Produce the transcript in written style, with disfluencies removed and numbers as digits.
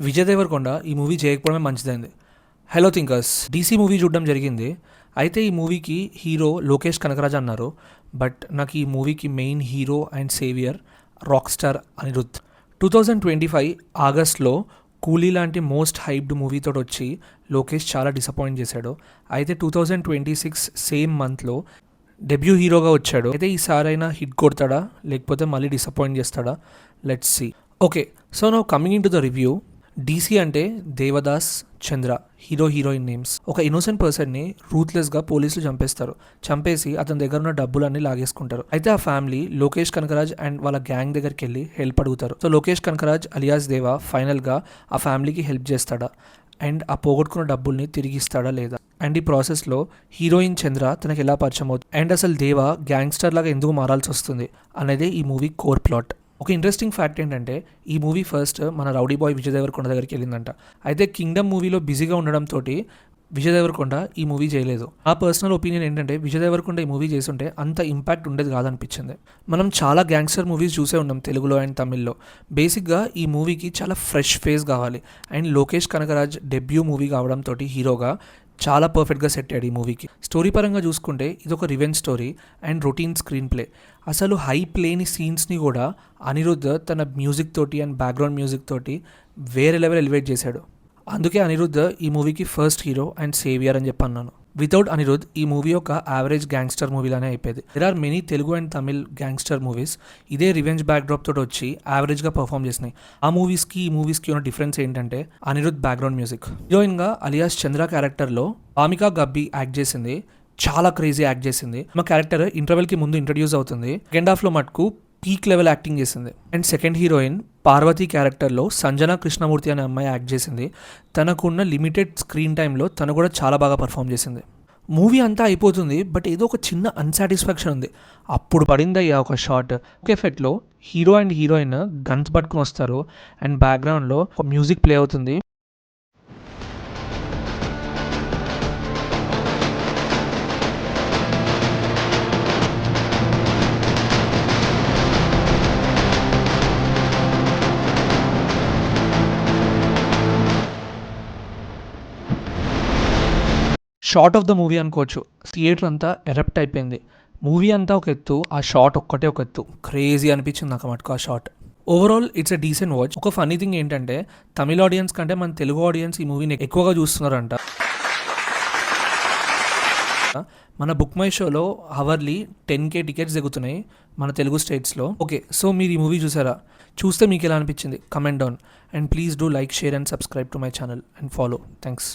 విజయ్ దేవరకొండ ఈ మూవీ చేయకపోవడమే మంచిదైంది. హలో థింకర్స్, డీసీ మూవీ చూడడం జరిగింది. అయితే ఈ మూవీకి హీరో లోకేష్ కనకరాజ్ అన్నారు. బట్ నాకు ఈ మూవీకి main hero and saviour rock star Anirudh. 2025 ఆగస్ట్లో కూలీ లాంటి మోస్ట్ హైప్డ్ మూవీతో వచ్చి లోకేష్ చాలా డిసప్పాయింట్ చేశాడు. అయితే 2026 సేమ్ మంత్లో డెబ్యూ హీరోగా వచ్చాడు. అయితే ఈసారైనా హిట్ కొడతాడా లేకపోతే మళ్ళీ డిసప్పాయింట్ చేస్తాడా? Let's see. Okay, so now coming in to the review. DC అంటే Devadas, Chandra hero heroine names. ఒక ఇన్నోసెంట్ పర్సన్ని రూత్లెస్గా పోలీసులు చంపేసి అతని దగ్గర ఉన్న డబ్బులన్నీ లాగేసుకుంటారు. అయితే ఆ ఫ్యామిలీ లోకేష్ కనకరాజ్ అండ్ వాళ్ళ గ్యాంగ్ దగ్గరికి వెళ్ళి హెల్ప్ అడుగుతారు. సో లోకేష్ కనకరాజ్ అలియాస్ దేవా ఫైనల్గా ఆ ఫ్యామిలీకి హెల్ప్ చేస్తాడా అండ్ ఆ పోగొట్టుకున్న డబ్బుల్ని తిరిగి ఇస్తాడా లేదా? అండ్ ఈ ప్రాసెస్లో హీరోయిన్ చంద్ర తనకి ఎలా పరిచయం అవుతుంది అండ్ అసలు దేవా గ్యాంగ్స్టర్ లాగా ఎందుకు మారాల్సి వస్తుంది అనేది ఈ మూవీ కోర్ ప్లాట్. ఒక ఇంట్రెస్టింగ్ ఫ్యాక్ట్ ఏంటంటే ఈ మూవీ ఫస్ట్ మన రౌడీ బాయ్ విజయ్ దేవరకొండ దగ్గరికి వెళ్ళిందంట. అయితే కింగ్డమ్ మూవీలో బిజీగా ఉండడంతో విజయ్ దేవరకొండ ఈ మూవీ చేయలేదు. ఆ పర్సనల్ ఒపీనియన్ ఏంటంటే విజయ్ దేవరకొండ ఈ మూవీ చేస్తుంటే అంత ఇంపాక్ట్ ఉండేది కాదనిపించింది. మనం చాలా గ్యాంగ్స్టర్ మూవీస్ చూసే ఉన్నాం తెలుగులో అండ్ తమిళ్లో. బేసిక్గా ఈ మూవీకి చాలా ఫ్రెష్ ఫేస్ కావాలి and Lokesh Kanagaraj debut movie కావడంతో హీరోగా చాలా పర్ఫెక్ట్గా సెట్ అయ్యాడు ఈ మూవీకి. స్టోరీ పరంగా చూసుకుంటే ఇది ఒక revenge story and routine screen play. అసలు హైప్ లేని సీన్స్ని కూడా అనిరుద్ధ్ తన మ్యూజిక్ తోటి అండ్ బ్యాక్గ్రౌండ్ మ్యూజిక్ తోటి వేరే లెవెల్ ఎలివేట్ చేశాడు. అందుకే అనిరుద్ధ్ ఈ మూవీకి ఫస్ట్ హీరో అండ్ సేవియర్ అని చెప్పి అన్నాను. వితౌట్ అనిరుద్ధ్ ఈ మూవీ ఒక యావరేజ్ గ్యాంగ్స్టర్ మూవీలానే అయిపోయింది. There are many Telugu and Tamil gangster movies ఇదే రివెంజ్ బ్యాక్డ్రాప్ తోటి వచ్చి యావరేజ్గా పర్ఫామ్ చేసినాయి. ఆ మూవీస్కి ఈ మూవీస్కి ఉన్న డిఫరెన్స్ ఏంటంటే అనిరుద్ధ్ బ్యాక్గ్రౌండ్ మ్యూజిక్. హీరోయిన్గా అలియాస్ చంద్ర క్యారెక్టర్లో భామికా గబ్బి యాక్ట్ చేసింది. చాలా క్రేజీ యాక్ట్ చేసింది. మా క్యారెక్టర్ ఇంటర్వెల్కి ముందు ఇంట్రడ్యూస్ అవుతుంది. సెకండ్ హాఫ్లో మటుకు పీక్ లెవెల్ యాక్టింగ్ చేసింది. అండ్ సెకండ్ హీరోయిన్ పార్వతి క్యారెక్టర్లో సంజన కృష్ణమూర్తి అనే అమ్మాయి యాక్ట్ చేసింది. తనకున్న లిమిటెడ్ స్క్రీన్ టైంలో తను కూడా చాలా బాగా పర్ఫామ్ చేసింది. మూవీ అంతా అయిపోతుంది బట్ ఏదో ఒక చిన్న అన్సాటిస్ఫాక్షన్ ఉంది. అప్పుడు పడిందయ్యా ఒక షార్ట్. ఒక ఎఫెక్ట్లో హీరో అండ్ హీరోయిన్ గన్స్ పట్టుకుని వస్తారు అండ్ బ్యాక్గ్రౌండ్లో ఒక మ్యూజిక్ ప్లే అవుతుంది. షార్ట్ ఆఫ్ ద మూవీ అనుకోవచ్చు. థియేటర్ అంతా ఎరప్ట్ అయిపోయింది. మూవీ అంతా ఒక ఎత్తు, ఆ షార్ట్ ఒక్కటే ఒక ఎత్తు. క్రేజీ అనిపించింది నాకు మటుకు ఆ short. Overall it's a decent watch. ఒక ఫన్నీ థింగ్ ఏంటంటే తమిళ ఆడియన్స్ కంటే మన తెలుగు ఆడియన్స్ ఈ మూవీని ఎక్కువగా చూస్తున్నారంట. మన బుక్ మై షోలో అవర్లీ 10K టికెట్స్ దిగుతున్నాయి మన తెలుగు స్టేట్స్లో. ఓకే, సో మీరు ఈ మూవీ చూసారా? చూస్తే మీకు ఎలా అనిపించింది? Comment down and please do like, share and subscribe to my channel and follow. Thanks.